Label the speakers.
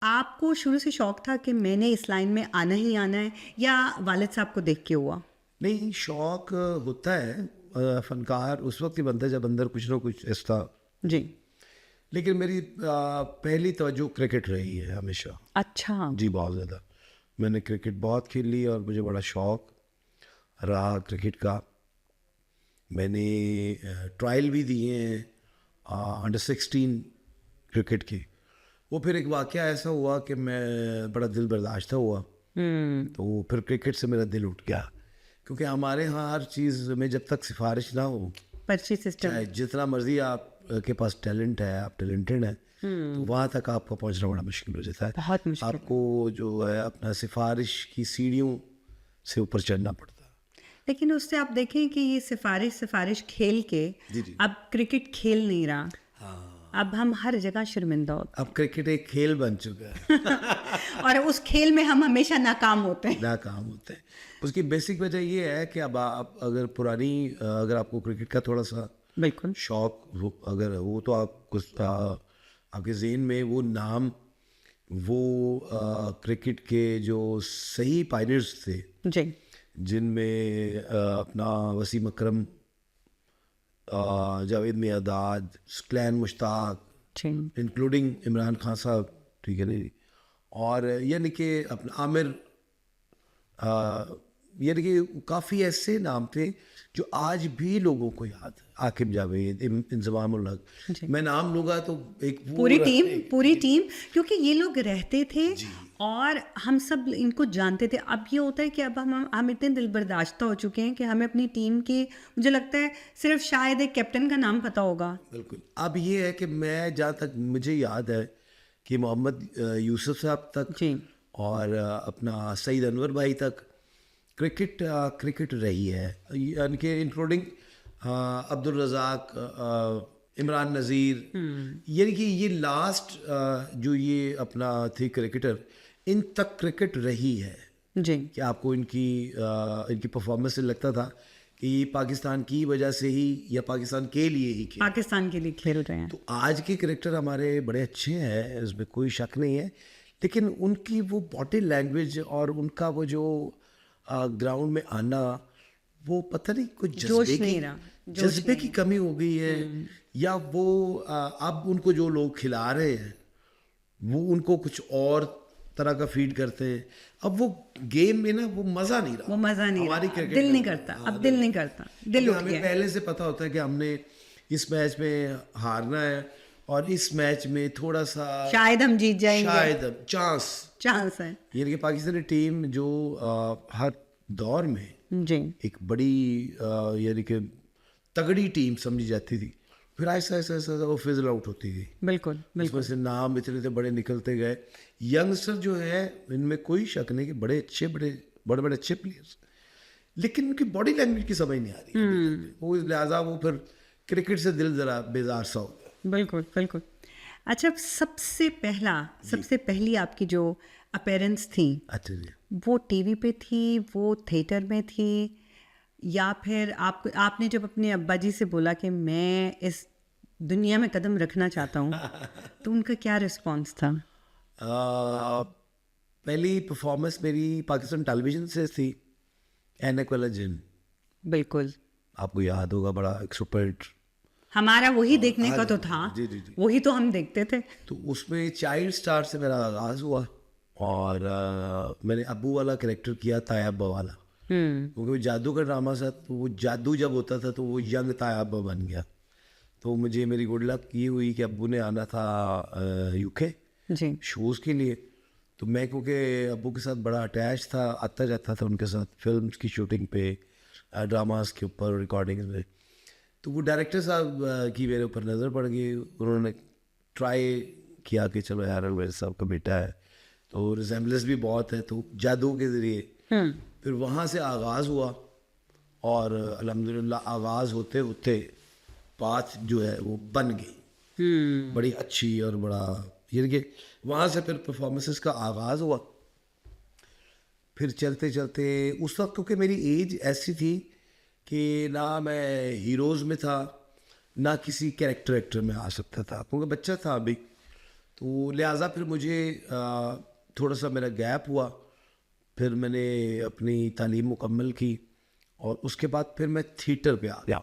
Speaker 1: آپ کو شروع سے شوق تھا کہ میں نے اس لائن میں آنا ہی آنا ہے یا والد صاحب کو دیکھ کے ہوا؟
Speaker 2: نہیں، شوق ہوتا ہے، فنکار اس وقت ہی بنتا ہے جب اندر کچھ نہ کچھ ایسا.
Speaker 1: جی.
Speaker 2: لیکن میری پہلی توجہ کرکٹ رہی ہے ہمیشہ.
Speaker 1: اچھا.
Speaker 2: جی بہت زیادہ. میں نے کرکٹ بہت کھیل لی اور مجھے بڑا شوق رہا کرکٹ کا. میں نے ٹرائل بھی دیے ہیں انڈر 16 کرکٹ کے. وہ پھر ایک واقعہ ایسا ہوا کہ میں بڑا دل برداشتہ ہوا، تو پھر کرکٹ سے میرا دل اٹھ گیا. کیونکہ ہمارے ہاں ہر چیز میں جب تک سفارش نہ ہو،
Speaker 1: پرچی سسٹم،
Speaker 2: چاہے جتنا مرضی آپ کے پاس ٹیلنٹ ہے، آپ ٹیلنٹڈ ہیں، تو وہاں تک آپ کو پہنچنا بڑا مشکل ہو جاتا ہے.
Speaker 1: بہت مشکل.
Speaker 2: آپ کو جو ہے اپنا سفارش کی سیڑھیوں سے اوپر چڑھنا پڑتا ہے.
Speaker 1: لیکن اس سے آپ دیکھیں کہ یہ سفارش کھیل کے اب کرکٹ کھیل نہیں رہا. اب ہم ہر جگہ شرمندہ ہوتے
Speaker 2: اب کرکٹ ایک کھیل بن چکا ہے
Speaker 1: اور اس کھیل میں ہم ہمیشہ ناکام ہوتے ہیں.
Speaker 2: ناکام ہوتے ہیں. اس کی بیسک وجہ یہ ہے کہ اب آپ اگر اگر آپ کو کرکٹ کا تھوڑا سا
Speaker 1: بالکل
Speaker 2: شوق اگر ہو تو آپ کے ذہن میں وہ نام، وہ کرکٹ کے جو صحیح پائنرز تھے،
Speaker 1: جی،
Speaker 2: جن میں اپنا وسیم اکرم، جاوید میاں، کلین مشتاق، انکلوڈنگ عمران خان صاحب، ٹھیک ہے نا، اور یعنی کہ اپنا عامر، یعنی کہ کافی ایسے نام تھے جو آج بھی لوگوں کو یاد ہے. عاقب جاوید، انضمام الحق، میں نام لوں گا تو ایک
Speaker 1: پوری ٹیم کیونکہ یہ لوگ رہتے تھے اور ہم سب ان کو جانتے تھے. اب یہ ہوتا ہے کہ اب ہم اتنے دل برداشتہ ہو چکے ہیں کہ ہمیں اپنی ٹیم کی، مجھے لگتا ہے صرف شاید ایک کیپٹن کا نام پتہ ہوگا.
Speaker 2: بالکل. اب یہ ہے کہ میں جہاں تک مجھے یاد ہے کہ محمد یوسف صاحب تک اور اپنا سعید انور بھائی تک کرکٹ رہی ہے، یعنی کہ انکلوڈنگ عبد الرزاق، عمران نذیر، یعنی کہ یہ لاسٹ جو یہ اپنا تھے کرکٹر، ان تک کرکٹ رہی ہے.
Speaker 1: جی،
Speaker 2: کہ آپ کو ان کی پرفارمنس سے لگتا تھا کہ یہ پاکستان کی وجہ سے ہی یا پاکستان کے لیے ہی
Speaker 1: پاکستان کے لیے کھیل رہے ہیں.
Speaker 2: تو آج کے کرکٹر ہمارے بڑے اچھے ہیں، اس میں کوئی شک نہیں ہے، لیکن ان کی وہ باڈی لینگویج اور ان کا وہ جو گراؤنڈ میں آنا، وہ پتہ نہیں کچھ جذبے کی کمی ہو گئی ہے، یا وہ اب ان کو جو لوگ کھلا رہے ہیں وہ ان کو کچھ اور طرح کا فیڈ کرتے ہیں. اب وہ گیم میں نا وہ مزہ نہیں رہا،
Speaker 1: وہ مزہ نہیں
Speaker 2: ہماری
Speaker 1: رہا، دل نہیں کرتا، اب دل نہیں کرتا، دل اٹھ
Speaker 2: ہمیں
Speaker 1: گیا.
Speaker 2: پہلے سے پتہ ہوتا ہے کہ ہم نے اس میچ میں ہارنا ہے اور اس میچ میں تھوڑا سا
Speaker 1: شاید ہم جیت جائیں گے،
Speaker 2: شاید چانس
Speaker 1: ہے.
Speaker 2: یعنی کہ پاکستانی ٹیم جو ہر دور میں ایک بڑی یعنی کہ تگڑی ٹیم سمجھی جاتی تھی، پھر ایسا وہ فزل آؤٹ ہوتی گئی.
Speaker 1: بالکل
Speaker 2: اس میں سے نام اتنے بڑے نکلتے گئے. ینگسٹر جو ہے ان میں کوئی شک نہیں کہ بڑے اچھے پلیئرس، لیکن ان کی باڈی لینگویج کی سمجھ نہیں آ رہی، وہ لہٰذا وہ پھر کرکٹ سے دل ذرا بیزار سا ہو گیا.
Speaker 1: بالکل. اچھا، سب سے پہلی آپ کی جو اپیرنس تھی،
Speaker 2: اچھا جی،
Speaker 1: وہ ٹی وی پہ تھی، وہ تھیٹر میں تھی، یا پھر آپ نے جب اپنے ابا جی سے بولا کہ میں اس دنیا میں قدم رکھنا چاہتا ہوں تو ان کا کیا رسپانس تھا؟
Speaker 2: پہلی پرفارمنس میری پاکستان ٹیلی ویژن سے تھی، اینک والا جن.
Speaker 1: بالکل،
Speaker 2: آپ کو یاد ہوگا، بڑا ایک سپر ہٹ.
Speaker 1: ہمارا وہی دیکھنے کا تو تھا، وہی تو ہم دیکھتے تھے.
Speaker 2: تو اس میں چائلڈ اسٹار سے میرا آغاز ہوا اور میں نے ابو والا کریکٹر کیا، تایا ابا والا، کیونکہ وہ جادو کا ڈرامہ تھا، تو وہ جادو جب ہوتا تھا تو وہ ینگ تایا ابا بن گیا. تو مجھے میری گڈ لک یہ ہوئی کہ ابو نے آنا تھا UK شوز کے لیے، تو میں کیونکہ ابو کے ساتھ بڑا اٹیچ تھا، آتا جاتا تھا ان کے ساتھ فلمس کی شوٹنگ پہ، ڈراماز کے اوپر، ریکارڈنگ میں. تو وہ ڈائریکٹر صاحب کی میرے اوپر نظر پڑ گئی، انہوں نے ٹرائی کیا کہ چلو یار انور صاحب کا بیٹا ہے تو ریزیمبلنس بھی بہت ہے، تو جادو کے ذریعے پھر وہاں سے آغاز ہوا. اور الحمدللہ آغاز ہوتے ہوتے بات جو ہے وہ بن گئی بڑی اچھی، اور بڑا یعنی کہ وہاں سے پھر پرفارمنسز کا آغاز ہوا. پھر چلتے چلتے اس وقت کیونکہ میری ایج ایسی تھی کہ نہ میں ہیروز میں تھا، نہ کسی کیریکٹر میں آ سکتا تھا، کیونکہ بچہ تھا ابھی. تو لہٰذا پھر مجھے تھوڑا سا میرا گیپ ہوا. پھر میں نے اپنی تعلیم مکمل کی اور اس کے بعد پھر میں تھیٹر پہ آ گیا.